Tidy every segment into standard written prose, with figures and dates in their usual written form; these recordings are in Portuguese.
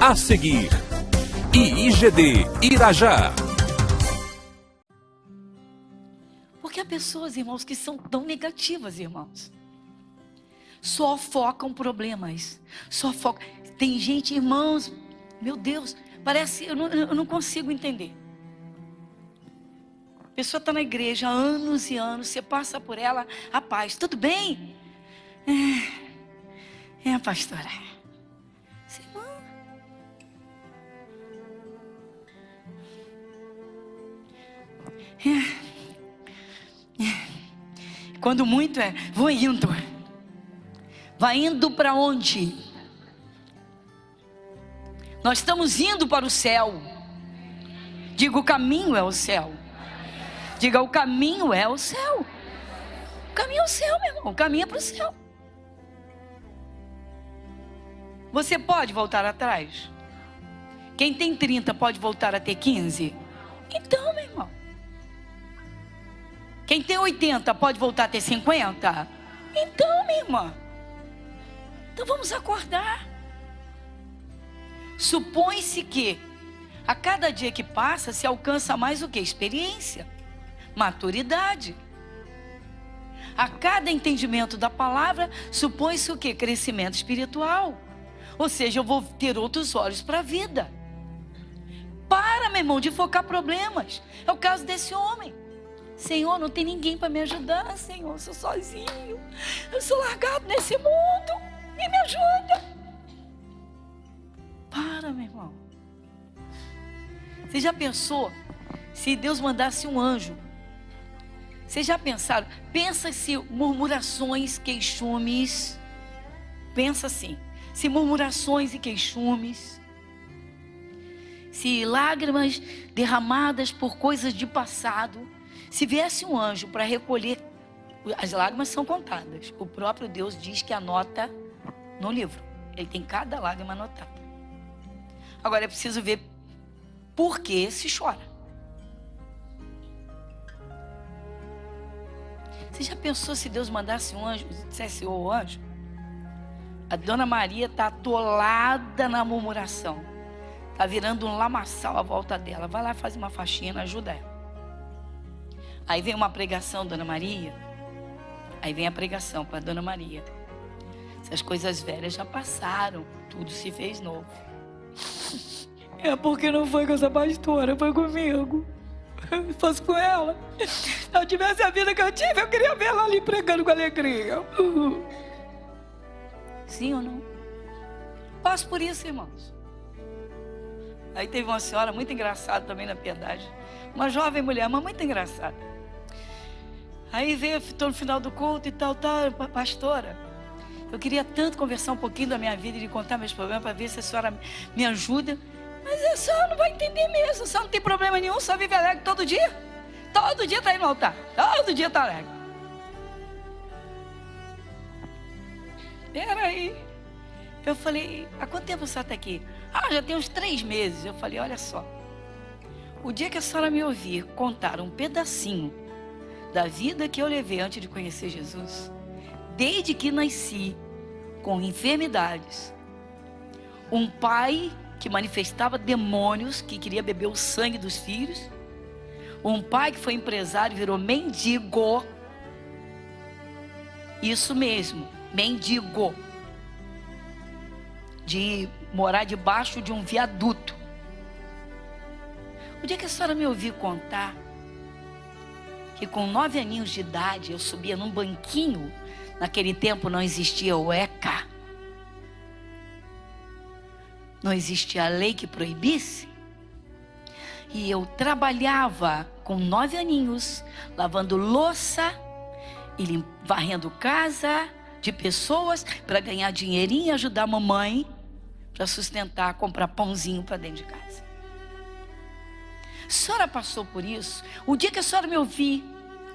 A seguir, IIGD Irajá. Porque há pessoas, irmãos, que são tão negativas, irmãos. Só focam problemas. Só focam. Tem gente, irmãos, meu Deus, parece, eu não consigo entender. A pessoa está na igreja há anos e anos, você passa por ela, a paz, tudo bem? É, pastora. Quando muito vou indo. Vai indo para onde? Nós estamos indo para o céu. Diga, o caminho é o céu. Diga, o caminho é o céu. O caminho é o céu, meu irmão. O caminho é para o céu. Você pode voltar atrás? Quem tem 30 pode voltar a ter 15? Então, meu irmão. Quem tem 80 pode voltar a ter 50? Então, minha irmã. Então vamos acordar. Supõe-se que a cada dia que passa se alcança mais o que? Experiência, maturidade. A cada entendimento da palavra supõe-se o que? Crescimento espiritual. Ou seja, eu vou ter outros olhos para a vida. Para, meu irmão, de focar problemas. É o caso desse homem. Senhor, não tem ninguém para me ajudar, Senhor, eu sou sozinho. Eu sou largado nesse mundo. Quem me ajuda? Para, meu irmão. Você já pensou se Deus mandasse um anjo? Vocês já pensaram? Pensa se murmurações, queixumes. Pensa assim. Se murmurações e queixumes. Se lágrimas derramadas por coisas de passado. Se viesse um anjo para recolher, as lágrimas são contadas. O próprio Deus diz que anota no livro. Ele tem cada lágrima anotada. Agora é preciso ver por que se chora. Você já pensou se Deus mandasse um anjo, dissesse o anjo? A Dona Maria está atolada na murmuração. Está virando um lamaçal à volta dela. Vai lá, faz uma faxina, ajuda ela. Aí vem uma pregação, Dona Maria. Aí vem a pregação para Dona Maria. Essas coisas velhas já passaram. Tudo se fez novo. É porque não foi com essa pastora, foi comigo. Se fosse com ela, se eu tivesse a vida que eu tive, eu queria ver ela ali pregando com alegria. Sim ou não? Passo por isso, irmãos. Aí teve uma senhora muito engraçada também na Piedade. Uma jovem mulher, mas muito engraçada. Aí veio, estou no final do culto e tal, pastora. Eu queria tanto conversar um pouquinho da minha vida e lhe contar meus problemas para ver se a senhora me ajuda. Mas a senhora não vai entender mesmo. A senhora não tem problema nenhum, só vive alegre todo dia. Todo dia está aí no altar. Todo dia está alegre. Peraí. Eu falei, há quanto tempo a senhora está aqui? Já tem uns 3 meses. Eu falei, olha só. O dia que a senhora me ouvir contar um pedacinho da vida que eu levei antes de conhecer Jesus, desde que nasci, com enfermidades, um pai que manifestava demônios, que queria beber o sangue dos filhos, um pai que foi empresário e virou mendigo, isso mesmo, mendigo, de morar debaixo de um viaduto. O dia que a senhora me ouvir contar que com 9 aninhos de idade eu subia num banquinho, naquele tempo não existia o ECA, não existia a lei que proibisse, e eu trabalhava com 9 aninhos, lavando louça e varrendo casa de pessoas para ganhar dinheirinho e ajudar a mamãe para sustentar, comprar pãozinho para dentro de casa. A senhora passou por isso? O dia que a senhora me ouvir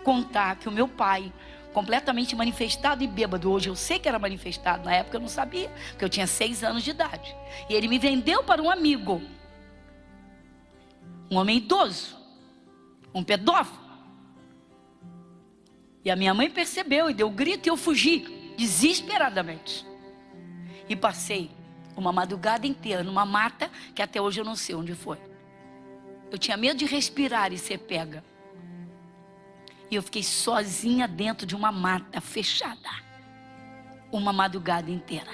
contar que o meu pai, completamente manifestado e bêbado, hoje eu sei que era manifestado, na época eu não sabia, porque eu tinha 6 anos de idade, e ele me vendeu para um amigo, um homem idoso, um pedófilo, e a minha mãe percebeu e deu grito e eu fugi desesperadamente, e passei uma madrugada inteira, numa mata que até hoje eu não sei onde foi. Eu tinha medo de respirar e ser pega. E eu fiquei sozinha dentro de uma mata fechada. Uma madrugada inteira.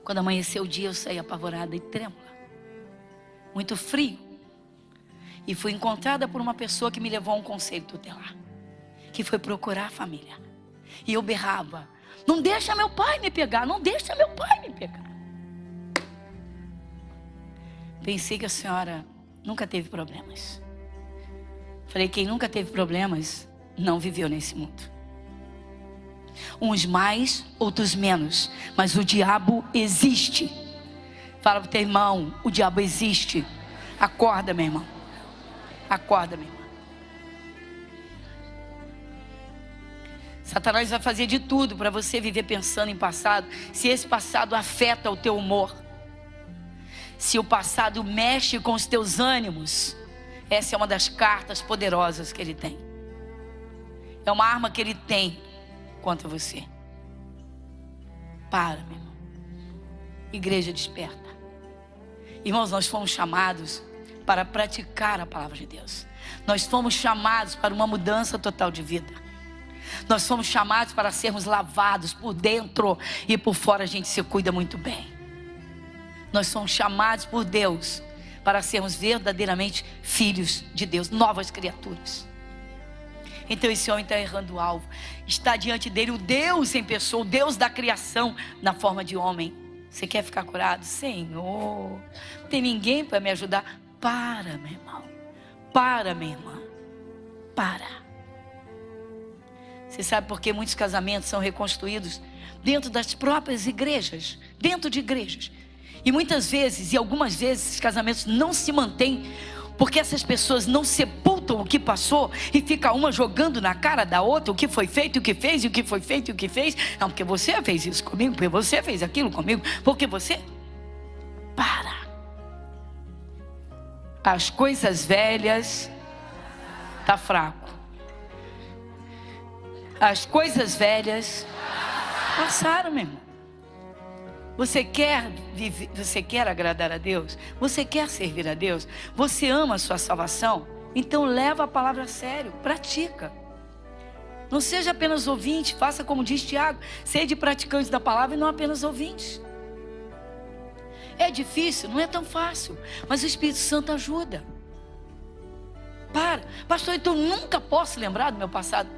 Quando amanheceu o dia, eu saí apavorada e trêmula. Muito frio. E fui encontrada por uma pessoa que me levou a um conselho tutelar. Que foi procurar a família. E eu berrava: não deixa meu pai me pegar, não deixa meu pai me pegar. Pensei que a senhora nunca teve problemas. Falei, quem nunca teve problemas, não viveu nesse mundo. Uns mais, outros menos. Mas o diabo existe. Fala pro teu irmão, o diabo existe. Acorda, meu irmão. Acorda, meu irmão. Satanás vai fazer de tudo para você viver pensando em passado. Se esse passado afeta o teu humor. Se o passado mexe com os teus ânimos. Essa é uma das cartas poderosas que ele tem. É uma arma que ele tem contra você. Para, meu irmão. Igreja desperta. Irmãos, nós fomos chamados para praticar a palavra de Deus. Nós fomos chamados para uma mudança total de vida. Nós fomos chamados para sermos lavados por dentro e por fora a gente se cuida muito bem. Nós fomos chamados por Deus para sermos verdadeiramente filhos de Deus, novas criaturas. Então esse homem está errando o alvo. Está diante dele o Deus em pessoa, o Deus da criação na forma de homem. Você quer ficar curado? Senhor, não tem ninguém para me ajudar. Para, meu irmão. Para, minha irmã. Para. Você sabe por que muitos casamentos são reconstruídos dentro das próprias igrejas? Dentro de igrejas. E muitas vezes, e algumas vezes, esses casamentos não se mantêm porque essas pessoas não sepultam o que passou e fica uma jogando na cara da outra o que foi feito, o que fez, e o que foi feito e o que fez. Não, porque você fez isso comigo, porque você fez aquilo comigo, porque você... Para. As coisas velhas... Tá fraco. As coisas velhas passaram, meu irmão. Você quer viver, você quer agradar a Deus? Você quer servir a Deus? Você ama a sua salvação? Então leva a palavra a sério, pratica. Não seja apenas ouvinte, faça como diz Tiago, sede praticantes da palavra e não apenas ouvintes. É difícil, não é tão fácil, mas o Espírito Santo ajuda. Para, pastor, então eu nunca posso lembrar do meu passado.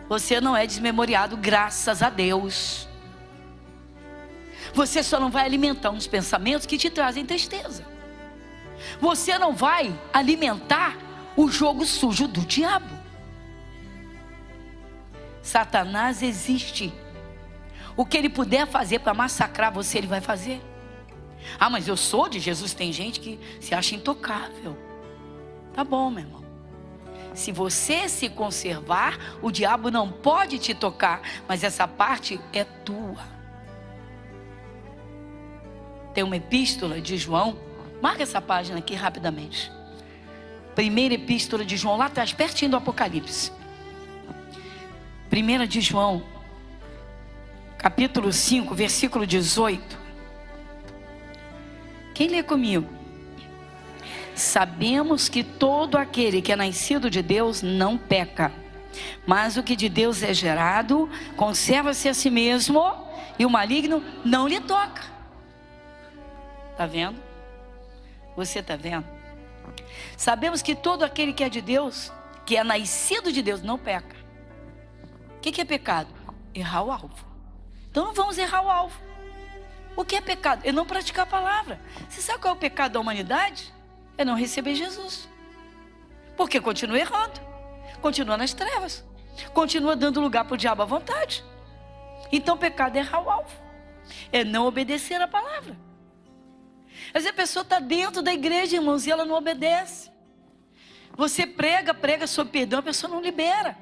Você não é desmemoriado, graças a Deus. Você só não vai alimentar uns pensamentos que te trazem tristeza. Você não vai alimentar o jogo sujo do diabo. Satanás existe. O que ele puder fazer para massacrar você, ele vai fazer. Ah, mas eu sou de Jesus. Tem gente que se acha intocável. Tá bom, meu irmão. Se você se conservar, o diabo não pode te tocar, mas essa parte é tua. Tem uma epístola de João, marca essa página aqui rapidamente. Primeira epístola de João, lá atrás, pertinho do Apocalipse. Primeira de João, capítulo 5, versículo 18. Quem lê comigo? Sabemos que todo aquele que é nascido de Deus não peca, mas o que de Deus é gerado, conserva-se a si mesmo, e o maligno não lhe toca. Está vendo? Você está vendo? Sabemos que todo aquele que é de Deus, que é nascido de Deus, não peca. O que é pecado? Errar o alvo. Então não vamos errar o alvo. O que é pecado? É não praticar a palavra. Você sabe qual é o pecado da humanidade? É não receber Jesus. Porque continua errando. Continua nas trevas. Continua dando lugar para o diabo à vontade. Então pecado é errar o alvo. É não obedecer a palavra. Às vezes a pessoa está dentro da igreja, irmãos, e ela não obedece. Você prega sobre perdão, a pessoa não libera.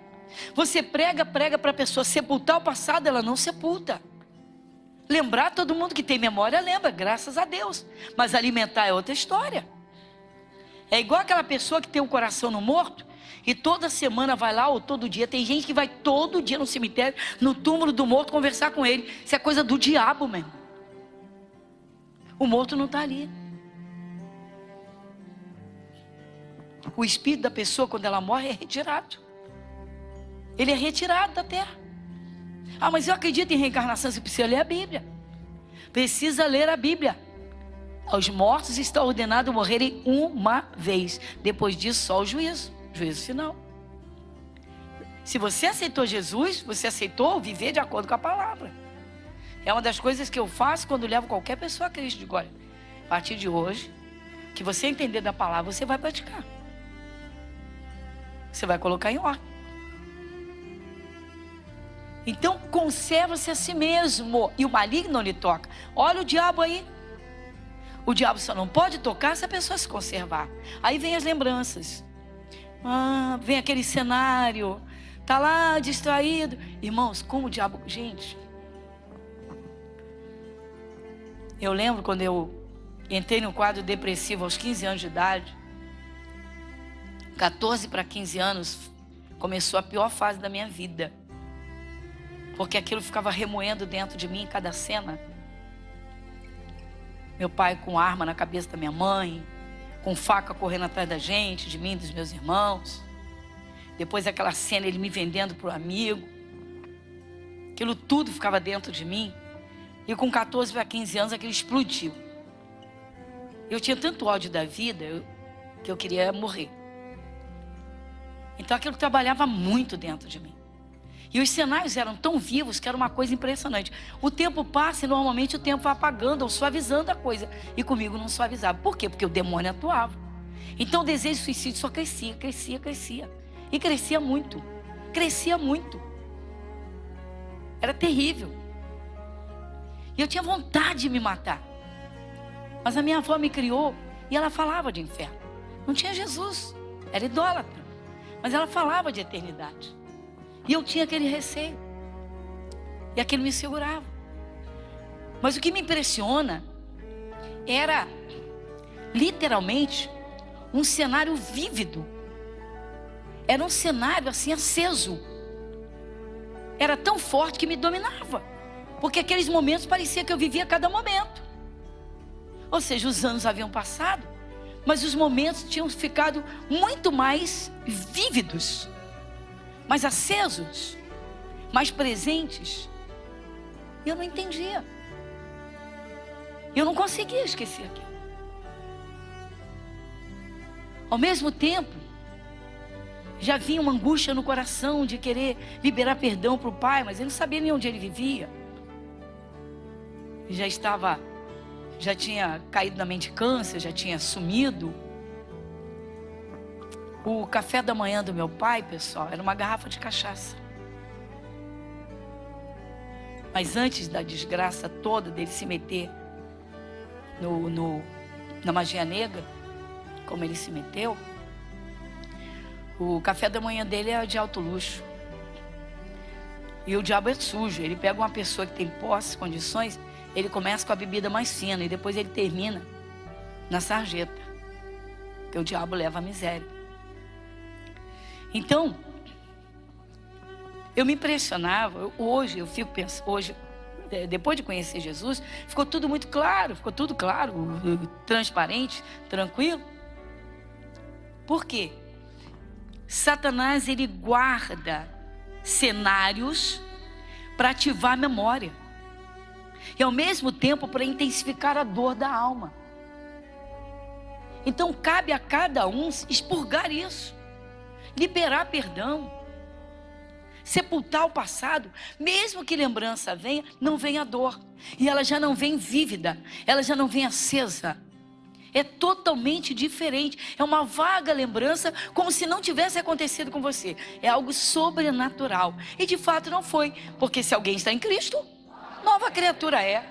Você prega para a pessoa sepultar o passado, ela não sepulta. Lembrar, todo mundo que tem memória lembra, graças a Deus. Mas alimentar é outra história. É igual aquela pessoa que tem o coração no morto e toda semana vai lá, ou todo dia. Tem gente que vai todo dia no cemitério, no túmulo do morto, conversar com ele. Isso é coisa do diabo mesmo. O morto não está ali. O espírito da pessoa, quando ela morre, é retirado. Ele é retirado da terra. Ah, mas eu acredito em reencarnação. Você precisa ler a Bíblia. Precisa ler a Bíblia. Aos mortos está ordenado morrerem uma vez. Depois disso, só o juízo. Juízo final. Se você aceitou Jesus, você aceitou viver de acordo com a palavra. É uma das coisas que eu faço quando levo qualquer pessoa a Cristo. Digo, olha, a partir de hoje, que você entender da palavra, você vai praticar. Você vai colocar em ordem. Então, conserva-se a si mesmo. E o maligno não lhe toca. Olha o diabo aí. O diabo só não pode tocar se a pessoa se conservar. Aí vem as lembranças. Ah, vem aquele cenário. Está lá distraído. Irmãos, como o diabo... Gente, eu lembro quando eu entrei no quadro depressivo aos 15 anos de idade. 14 para 15 anos, começou a pior fase da minha vida. Porque aquilo ficava remoendo dentro de mim em cada cena. Meu pai com arma na cabeça da minha mãe, com faca correndo atrás da gente, de mim e dos meus irmãos. Depois aquela cena, ele me vendendo para o amigo. Aquilo tudo ficava dentro de mim. E com 14 para 15 anos, aquilo explodiu. Eu tinha tanto ódio da vida que eu queria morrer. Então aquilo trabalhava muito dentro de mim. E os cenários eram tão vivos que era uma coisa impressionante. O tempo passa e normalmente o tempo vai apagando ou suavizando a coisa. E comigo não suavizava. Por quê? Porque o demônio atuava. Então o desejo de suicídio só crescia, crescia, crescia. E crescia muito. Crescia muito. Era terrível. E eu tinha vontade de me matar. Mas a minha avó me criou e ela falava de inferno. Não tinha Jesus. Era idólatra. Mas ela falava de eternidade. E eu tinha aquele receio. E aquilo me segurava. Mas o que me impressiona era literalmente um cenário vívido. Era um cenário assim aceso. Era tão forte que me dominava. Porque aqueles momentos parecia que eu vivia cada momento. Ou seja, os anos haviam passado, mas os momentos tinham ficado muito mais vívidos, mais acesos, mais presentes. E eu não entendia. Eu não conseguia esquecer aquilo. Ao mesmo tempo, já vinha uma angústia no coração de querer liberar perdão para o pai, mas eu não sabia nem onde ele vivia. Já tinha caído na mente de câncer, já tinha sumido. O café da manhã do meu pai, pessoal, era uma garrafa de cachaça. Mas antes da desgraça toda dele se meter na magia negra, como ele se meteu, o café da manhã dele é de alto luxo. E o diabo é sujo. Ele pega uma pessoa que tem posse, condições, ele começa com a bebida mais fina e depois ele termina na sarjeta. Porque o diabo leva a miséria. Então, eu me impressionava. Hoje, eu fico pensando, depois de conhecer Jesus, ficou tudo muito claro, transparente, tranquilo. Por quê? Satanás, ele guarda cenários para ativar a memória. E ao mesmo tempo para intensificar a dor da alma. Então cabe a cada um expurgar isso. Liberar perdão. Sepultar o passado. Mesmo que lembrança venha, não vem a dor. E ela já não vem vívida. Ela já não vem acesa. É totalmente diferente. É uma vaga lembrança, como se não tivesse acontecido com você. É algo sobrenatural. E de fato não foi. Porque se alguém está em Cristo, nova criatura é.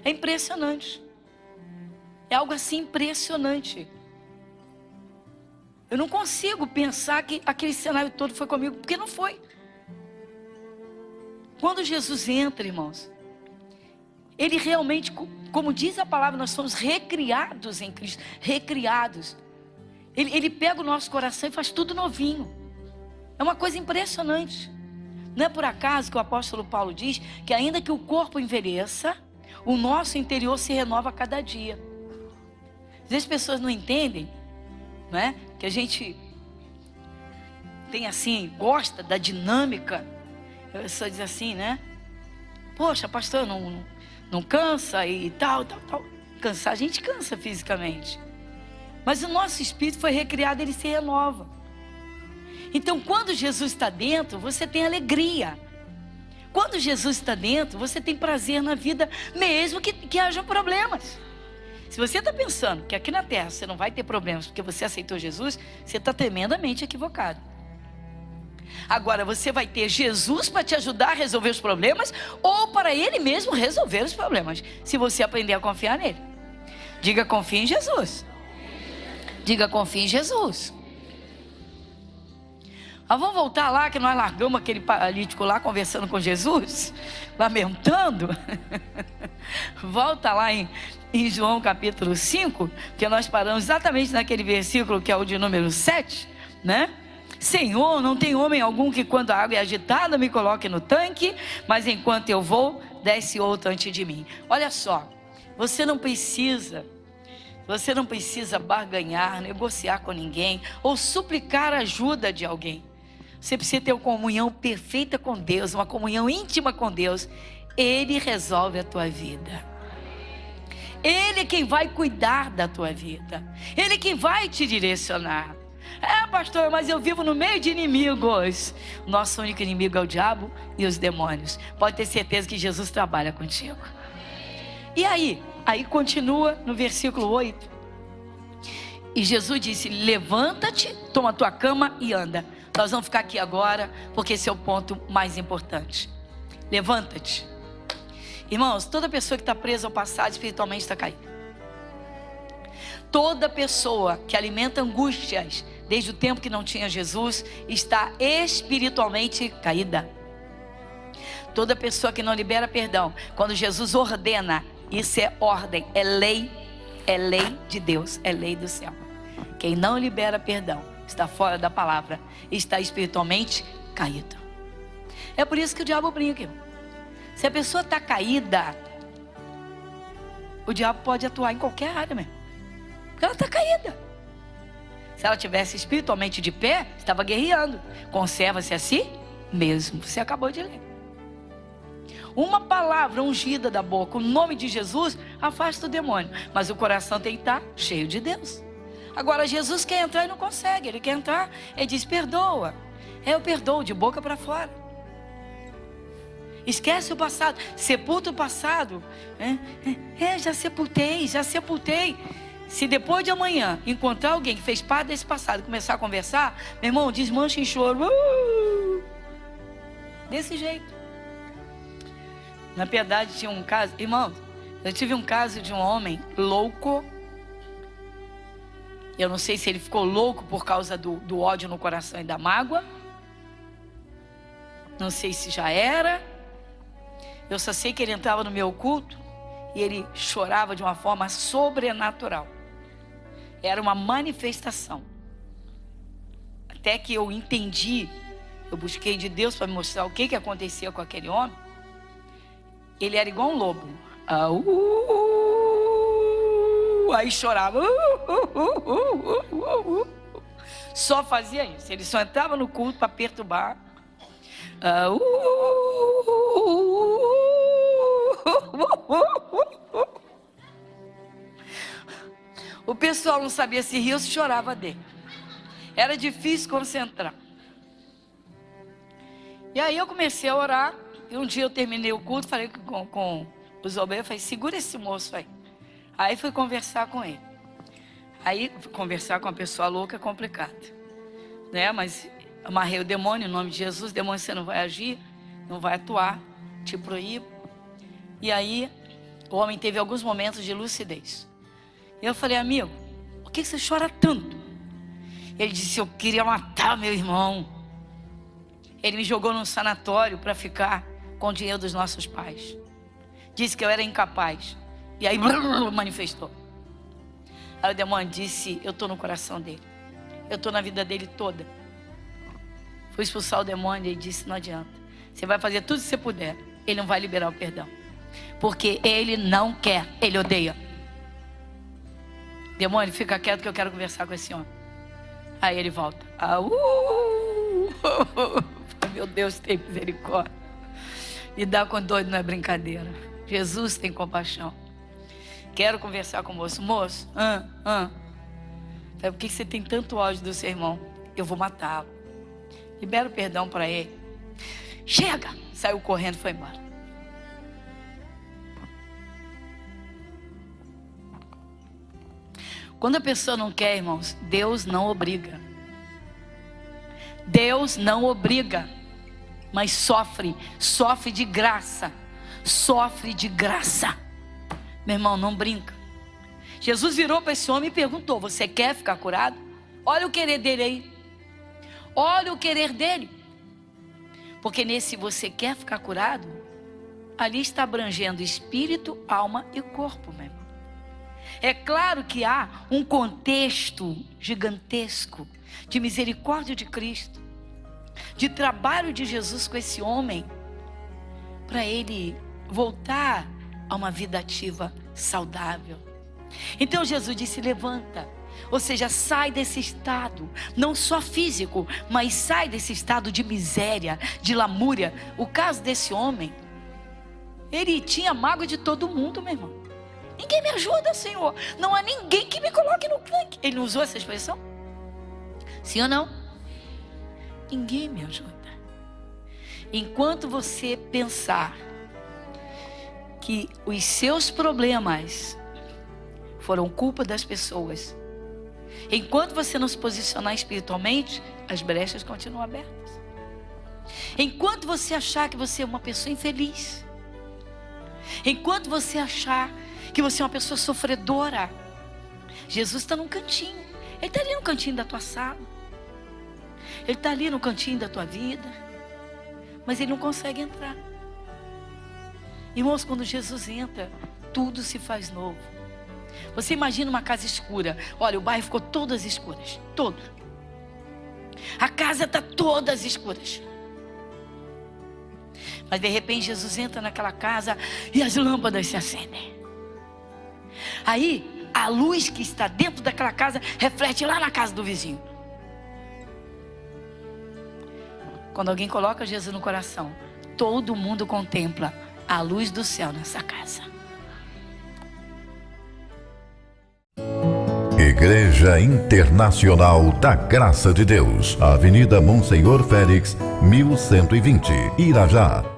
É impressionante. É algo assim impressionante. Eu não consigo pensar que aquele cenário todo foi comigo, porque não foi. Quando Jesus entra, irmãos, ele realmente, como diz a palavra, nós somos recriados em Cristo. Recriados. Ele pega o nosso coração e faz tudo novinho. É uma coisa impressionante. Não é por acaso que o apóstolo Paulo diz que ainda que o corpo envelheça, O nosso interior se renova a cada dia. Às vezes as pessoas não entendem, né? Que a gente tem assim, gosta da dinâmica. A pessoa diz assim, né? Poxa, pastor, não cansa e tal. Cansar, a gente cansa fisicamente. Mas o nosso espírito foi recriado, ele se renova. Então, quando Jesus está dentro, você tem alegria. Quando Jesus está dentro, você tem prazer na vida, mesmo que haja problemas. Se você está pensando que aqui na terra você não vai ter problemas porque você aceitou Jesus, você está tremendamente equivocado. Agora, você vai ter Jesus para te ajudar a resolver os problemas, ou para Ele mesmo resolver os problemas, se você aprender a confiar nele. Diga, confia em Jesus. Diga, confia em Jesus. Mas vamos voltar lá, que nós largamos aquele paralítico lá, conversando com Jesus, lamentando. Volta lá em João capítulo 5, que nós paramos exatamente naquele versículo que é o de número 7, né? Senhor, não tem homem algum que quando a água é agitada me coloque no tanque, mas enquanto eu vou, desce outro antes de mim. Olha só, você não precisa barganhar, negociar com ninguém, ou suplicar ajuda de alguém. Você precisa ter uma comunhão perfeita com Deus, uma comunhão íntima com Deus. Ele resolve a tua vida. Ele é quem vai cuidar da tua vida. Ele é quem vai te direcionar. Pastor, mas eu vivo no meio de inimigos. Nosso único inimigo é o diabo e os demônios. Pode ter certeza que Jesus trabalha contigo. E aí continua no versículo 8. E Jesus disse, levanta-te, toma a tua cama e anda. Nós vamos ficar aqui agora, porque esse é o ponto mais importante. Levanta-te. Irmãos, toda pessoa que está presa ao passado espiritualmente está caída. Toda pessoa que alimenta angústias desde o tempo que não tinha Jesus está espiritualmente caída. Toda pessoa que não libera perdão, quando Jesus ordena, isso é ordem, é lei de Deus, é lei do céu. Quem não libera perdão está fora da palavra, está espiritualmente caído. É por isso que o diabo brinca. Se a pessoa está caída, o diabo pode atuar em qualquer área mesmo, porque ela está caída. Se ela tivesse espiritualmente de pé, estava guerreando. Conserva-se a si mesmo. Você acabou de ler. Uma palavra ungida da boca, o nome de Jesus, afasta o demônio. Mas o coração tem que estar cheio de Deus. Agora Jesus quer entrar e não consegue. Ele quer entrar, ele diz, perdoa. Eu perdoo de boca para fora. Esquece o passado, sepulta o passado. Já sepultei. Se depois de amanhã encontrar alguém que fez parte desse passado e começar a conversar, meu irmão, desmancha em choro. Desse jeito. Na piedade tinha um caso, irmão, eu tive um caso de um homem louco. Eu não sei se ele ficou louco por causa do ódio no coração e da mágoa. Não sei se já era. Eu só sei que ele entrava no meu culto e ele chorava de uma forma sobrenatural. Era uma manifestação. Até que eu entendi, eu busquei de Deus para me mostrar o que acontecia com aquele homem. Ele era igual um lobo. Aí chorava. Só fazia isso. Ele só entrava no culto para perturbar. O pessoal não sabia se ria ou se chorava dele. Era difícil concentrar. E aí eu comecei a orar. E um dia eu terminei o culto, falei com os obreiros, falei, segura esse moço aí. Aí fui conversar com ele. Aí conversar com uma pessoa louca é complicado, né? Mas amarrei o demônio em nome de Jesus. Demônio, você não vai agir, não vai atuar, te proíbo. E aí o homem teve alguns momentos de lucidez. E eu falei, amigo, por que você chora tanto? Ele disse, eu queria matar meu irmão. Ele me jogou num sanatório para ficar com o dinheiro dos nossos pais. Disse que eu era incapaz. E aí manifestou. Aí o demônio disse, eu estou no coração dele. Eu estou na vida dele toda. Fui expulsar o demônio e ele disse, não adianta. Você vai fazer tudo que você puder. Ele não vai liberar o perdão. Porque ele não quer, ele odeia. Demônio, fica quieto que eu quero conversar com esse homem. Aí ele volta. Meu Deus, tem misericórdia. Lidar com doido não é brincadeira. Jesus tem compaixão. Quero conversar com o moço. Moço, sabe por que você tem tanto ódio do seu irmão? Eu vou matá-lo. Libera o perdão para ele. Chega! Saiu correndo e foi embora. Quando a pessoa não quer, irmãos, Deus não obriga. Deus não obriga, mas sofre de graça. Sofre de graça. Meu irmão, não brinca. Jesus virou para esse homem e perguntou: você quer ficar curado? Olha o querer dele aí. Olha o querer dele. Porque nesse você quer ficar curado, ali está abrangendo espírito, alma e corpo, meu irmão. É claro que há um contexto gigantesco de misericórdia de Cristo, de trabalho de Jesus com esse homem, para ele voltar a uma vida ativa, saudável. Então Jesus disse: levanta. Ou seja, sai desse estado, não só físico, mas sai desse estado de miséria, de lamúria. O caso desse homem, ele tinha mágoa de todo mundo, meu irmão. Ninguém me ajuda, Senhor. Não há ninguém que me coloque no tanque. Ele não usou essa expressão? Sim ou não? Ninguém me ajuda. Enquanto você pensar que os seus problemas foram culpa das pessoas, enquanto você não se posicionar espiritualmente, as brechas continuam abertas. Enquanto você achar que você é uma pessoa infeliz, enquanto você achar que você é uma pessoa sofredora, Jesus está num cantinho. Ele está ali no cantinho da tua sala. Ele está ali no cantinho da tua vida. Mas ele não consegue entrar. Irmãos, quando Jesus entra, tudo se faz novo. Você imagina uma casa escura. Olha, o bairro ficou todas escuras. Todo. A casa está todas escuras. Mas de repente Jesus entra naquela casa e as lâmpadas se acendem. Aí a luz que está dentro daquela casa reflete lá na casa do vizinho. Quando alguém coloca Jesus no coração, todo mundo contempla a luz do céu nessa casa. Igreja Internacional da Graça de Deus, Avenida Monsenhor Félix, 1120, Irajá.